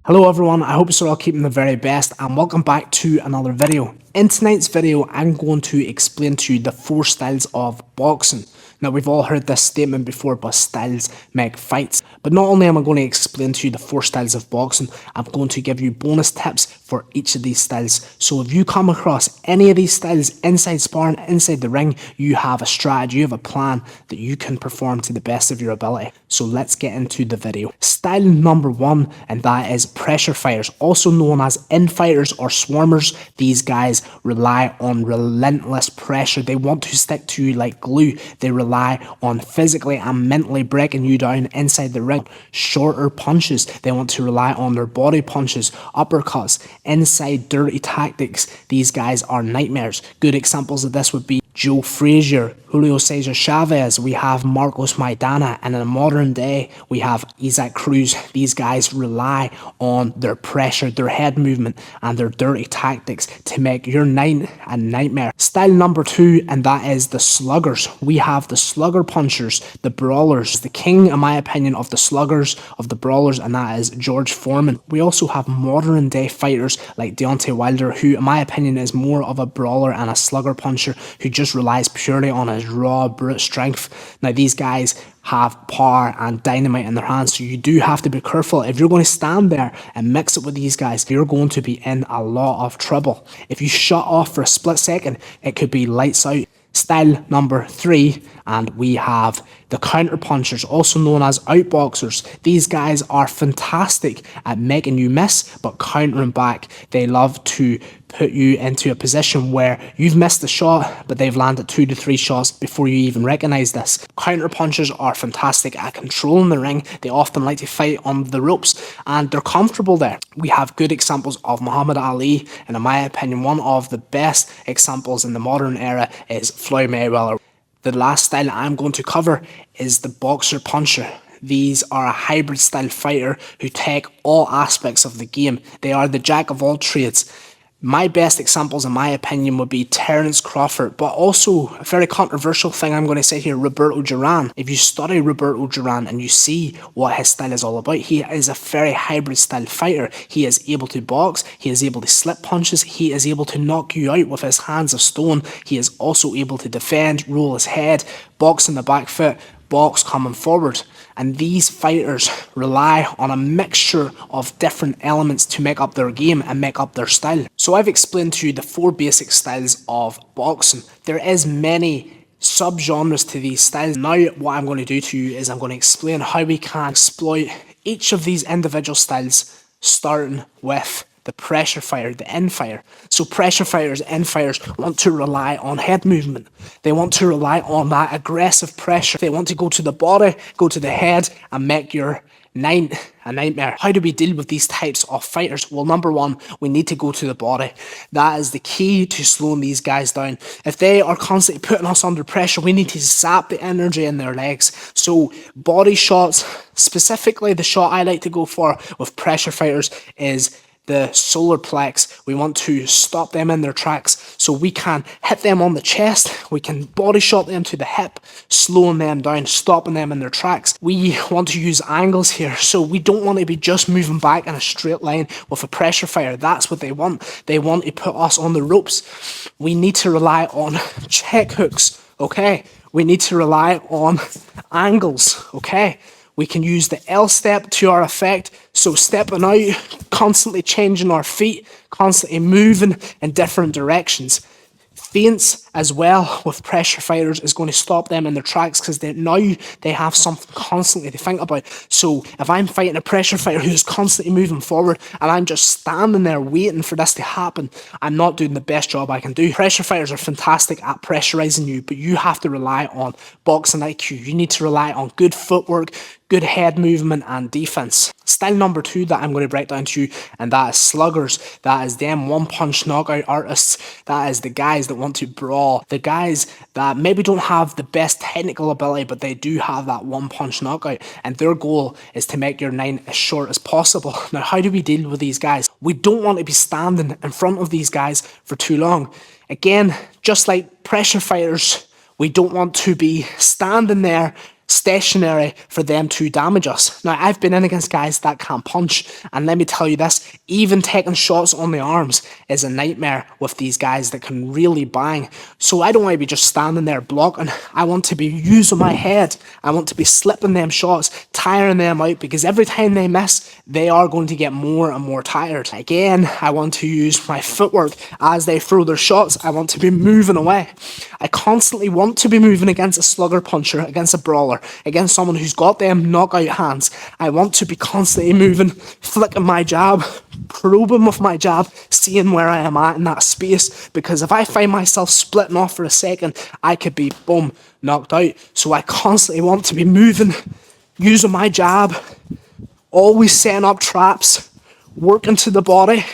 Hello everyone, I hope you're all keeping the very best and welcome back to another video. In tonight's video, I'm going to explain to you the 4 styles of boxing. Now we've all heard this statement before, but styles make fights. But not only am I going to explain to you the 4 styles of boxing, I'm going to give you bonus tips for each of these styles. So if you come across any of these styles inside sparring, inside the ring, you have a strategy, you have a plan that you can perform to the best of your ability. So let's get into the video. Style number 1, and that is pressure fighters, also known as infighters or swarmers. These guys rely on relentless pressure. They want to stick to you like glue. They rely on physically and mentally breaking you down inside the ring. Shorter punches. They want to rely on their body punches, uppercuts, inside dirty tactics. These guys are nightmares. Good examples of this would be Joe Frazier, Julio Cesar Chavez, we have Marcos Maidana, and in the modern day, we have Isaac Cruz. These guys rely on their pressure, their head movement, and their dirty tactics to make your night a nightmare. Style number 2, and that is the sluggers. We have the slugger punchers, the brawlers. The king, in my opinion, of the sluggers, of the brawlers, and that is George Foreman. We also have modern day fighters like Deontay Wilder, who, in my opinion, is more of a brawler and a slugger puncher who just relies purely on his raw brute strength. Now these guys have power and dynamite in their hands, so you do have to be careful. If you're going to stand there and mix it with these guys, you're going to be in a lot of trouble. If you shut off for a split second, it could be lights out. Style number 3, and we have the counter punchers, also known as outboxers. These guys are fantastic at making you miss but countering back. They love to put you into a position where you've missed the shot but they've landed 2 to 3 shots before you even recognize this. Counter punchers are fantastic at controlling the ring. They often like to fight on the ropes and they're comfortable there. We have good examples of Muhammad Ali, and in my opinion one of the best examples in the modern era is Floyd Mayweather. The last style I'm going to cover is the boxer puncher. These are a hybrid style fighter who take all aspects of the game. They are the jack of all trades. My best examples, in my opinion, would be Terence Crawford, but also a very controversial thing I'm going to say here, Roberto Duran. If you study Roberto Duran and you see what his style is all about, he is a very hybrid style fighter. He is able to box, he is able to slip punches, he is able to knock you out with his hands of stone. He is also able to defend, roll his head, box in the back foot, box coming forward. And these fighters rely on a mixture of different elements to make up their game and make up their style. So I've explained to you the 4 basic styles of boxing. There is many sub-genres to these styles. Now what I'm going to do to you is I'm going to explain how we can exploit each of these individual styles, starting with the pressure fighter, the in-fighter. So pressure fighters, in-fighters want to rely on head movement. They want to rely on that aggressive pressure. They want to go to the body, go to the head, and make your night a nightmare. How do we deal with these types of fighters? Well, number 1, we need to go to the body. That is the key to slowing these guys down. If they are constantly putting us under pressure, we need to zap the energy in their legs. So body shots, specifically the shot I like to go for with pressure fighters is the solar plex. We want to stop them in their tracks, so we can hit them on the chest, we can body shot them to the hip, slowing them down, stopping them in their tracks. We want to use angles here, so we don't want to be just moving back in a straight line with a pressure fighter. That's what they want. They want to put us on the ropes. We need to rely on check hooks, okay? We need to rely on angles, okay? We can use the L step to our effect, so stepping out, constantly changing our feet, constantly moving in different directions. Feints as well with pressure fighters is going to stop them in their tracks because now they have something constantly to think about. So if I'm fighting a pressure fighter who's constantly moving forward and I'm just standing there waiting for this to happen, I'm not doing the best job I can do. Pressure fighters are fantastic at pressurizing you, but you have to rely on boxing IQ. You need to rely on good footwork, good head movement and defense. Style number 2 that I'm going to break down to you, and that is sluggers. That is them one-punch knockout artists. That is the guys that want to brawl. The guys that maybe don't have the best technical ability, but they do have that one-punch knockout, and their goal is to make your night as short as possible. Now, how do we deal with these guys? We don't want to be standing in front of these guys for too long. Again, just like pressure fighters, we don't want to be standing there stationary for them to damage us. Now, I've been in against guys that can't punch, and let me tell you this, even taking shots on the arms is a nightmare with these guys that can really bang. So I don't want to be just standing there blocking. I want to be using my head. I want to be slipping them shots, tiring them out, because every time they miss, they are going to get more and more tired. Again, I want to use my footwork as they throw their shots. I want to be moving away. I constantly want to be moving against a slugger puncher, against a brawler, against someone who's got them knockout hands. I want to be constantly moving, flicking my jab, probing with my jab, seeing where I am at in that space, because if I find myself splitting off for a second, I could be, boom, knocked out. So I constantly want to be moving, using my jab, always setting up traps, working to the body,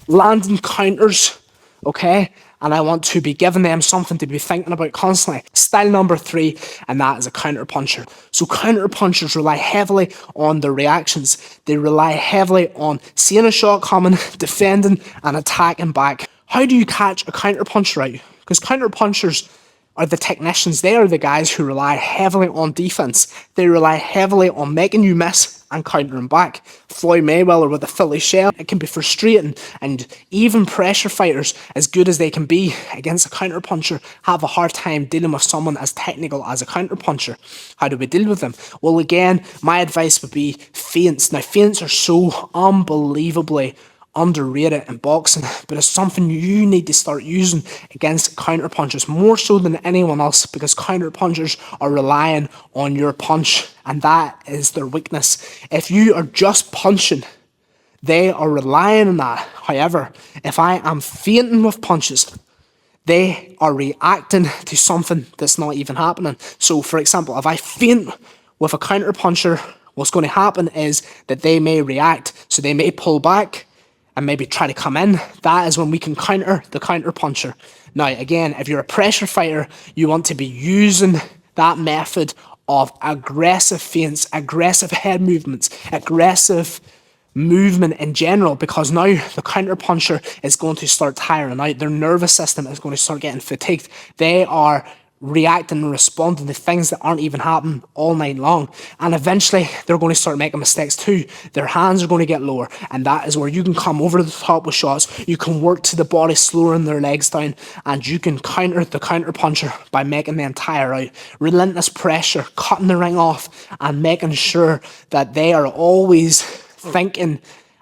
landing counters, okay? And I want to be giving them something to be thinking about constantly. Style number 3, and that is a counter puncher. So counter punchers rely heavily on their reactions. They rely heavily on seeing a shot coming, defending, and attacking back. How do you catch a counter puncher out? Because counter punchers are the technicians. They are the guys who rely heavily on defense. They rely heavily on making you miss and countering back. Floyd Mayweather with a Philly shell, it can be frustrating, and even pressure fighters, as good as they can be against a counter puncher, have a hard time dealing with someone as technical as a counter puncher. How do we deal with them? Well, again, my advice would be feints. Now, feints are so unbelievably underrated in boxing, but it's something you need to start using against counter punchers more so than anyone else, because counter punchers are relying on your punch, and that is their weakness. If you are just punching, they are relying on that. However, if I am feinting with punches, they are reacting to something that's not even happening. So for example, if I feint with a counter puncher, what's going to happen is that they may react, so they may pull back and maybe try to come in. That is when we can counter the counter puncher. Now, again, if you're a pressure fighter, you want to be using that method of aggressive feints, aggressive head movements, aggressive movement in general, because now the counter puncher is going to start tiring out. Their nervous system is going to start getting fatigued. They are reacting and responding to things that aren't even happening all night long, and eventually they're going to start making mistakes too. Their hands are going to get lower, and that is where you can come over the top with shots. You can work to the body, slowing their legs down, and you can counter the counter puncher by making them tire out. Relentless pressure, cutting the ring off, and making sure that they are always thinking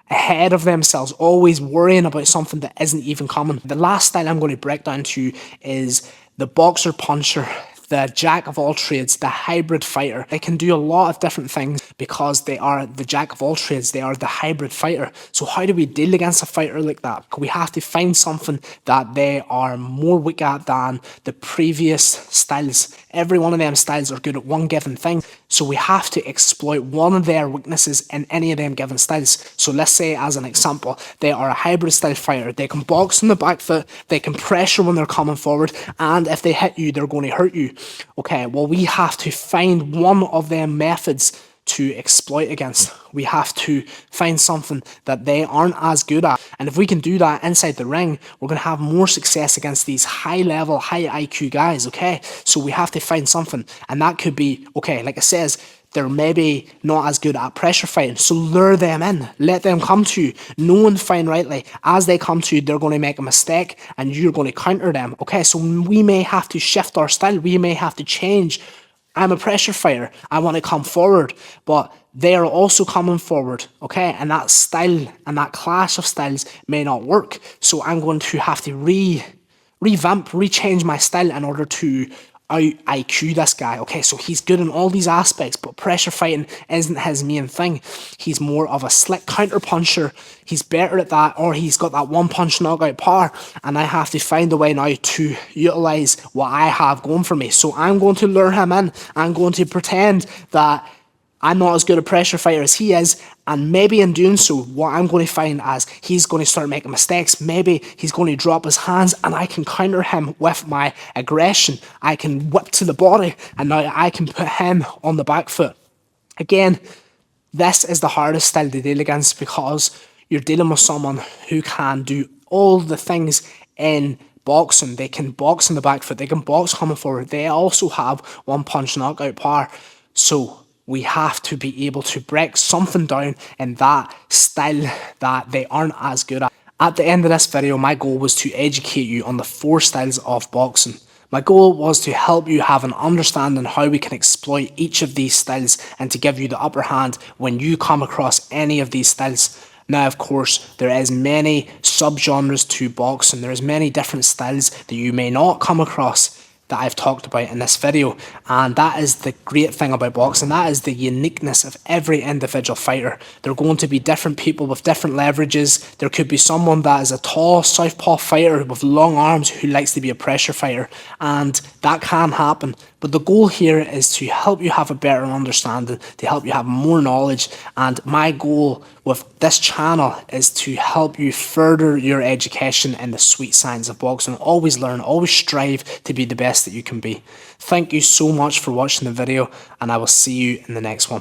ahead of themselves, always worrying about something that isn't even coming. The last style I'm going to break down to you is the boxer puncher, the jack of all trades, the hybrid fighter. They can do a lot of different things because they are the jack of all trades. They are the hybrid fighter. So how do we deal against a fighter like that? We have to find something that they are more weak at than the previous styles. Every one of them styles are good at one given thing. So we have to exploit one of their weaknesses in any of them given styles. So let's say, as an example, they are a hybrid style fighter. They can box on the back foot, they can pressure when they're coming forward, and if they hit you, they're going to hurt you. Okay, well, we have to find one of them methods to exploit against. We have to find something that they aren't as good at. And if we can do that inside the ring, we're going to have more success against these high level, high IQ guys, okay? So we have to find something. And that could be, okay, like it says, they're maybe not as good at pressure fighting. So lure them in. Let them come to you. Knowing fine rightly, as they come to you, they're going to make a mistake and you're going to counter them. Okay, so we may have to shift our style. We may have to change. I'm a pressure fighter. I want to come forward, but they are also coming forward, okay? And that style and that clash of styles may not work. So I'm going to have to revamp, rechange my style in order to IQ this guy. Okay, so he's good in all these aspects, but pressure fighting isn't his main thing. He's more of a slick counter puncher. He's better at that, or he's got that one punch knockout power, and I have to find a way now to utilize what I have going for me. So I'm going to lure him in. I'm going to pretend that I'm not as good a pressure fighter as he is, and maybe in doing so, what I'm going to find as he's going to start making mistakes. Maybe he's going to drop his hands, and I can counter him with my aggression. I can whip to the body, and now I can put him on the back foot. Again, this is the hardest style to deal against because you're dealing with someone who can do all the things in boxing. They can box on the back foot. They can box coming forward. They also have one punch knockout power. So we have to be able to break something down in that style that they aren't as good at. At the end of this video, my goal was to educate you on the 4 styles of boxing. My goal was to help you have an understanding how we can exploit each of these styles and to give you the upper hand when you come across any of these styles. Now, of course, there is many subgenres to boxing. There is many different styles that you may not come across that I've talked about in this video, and that is the great thing about boxing. That is the uniqueness of every individual fighter. There are going to be different people with different leverages. There could be someone that is a tall southpaw fighter with long arms who likes to be a pressure fighter, and that can happen. But the goal here is to help you have a better understanding, to help you have more knowledge, and my goal with this channel is to help you further your education in the sweet science of boxing. Always learn, always strive to be the best that you can be. Thank you so much for watching the video, and I will see you in the next one.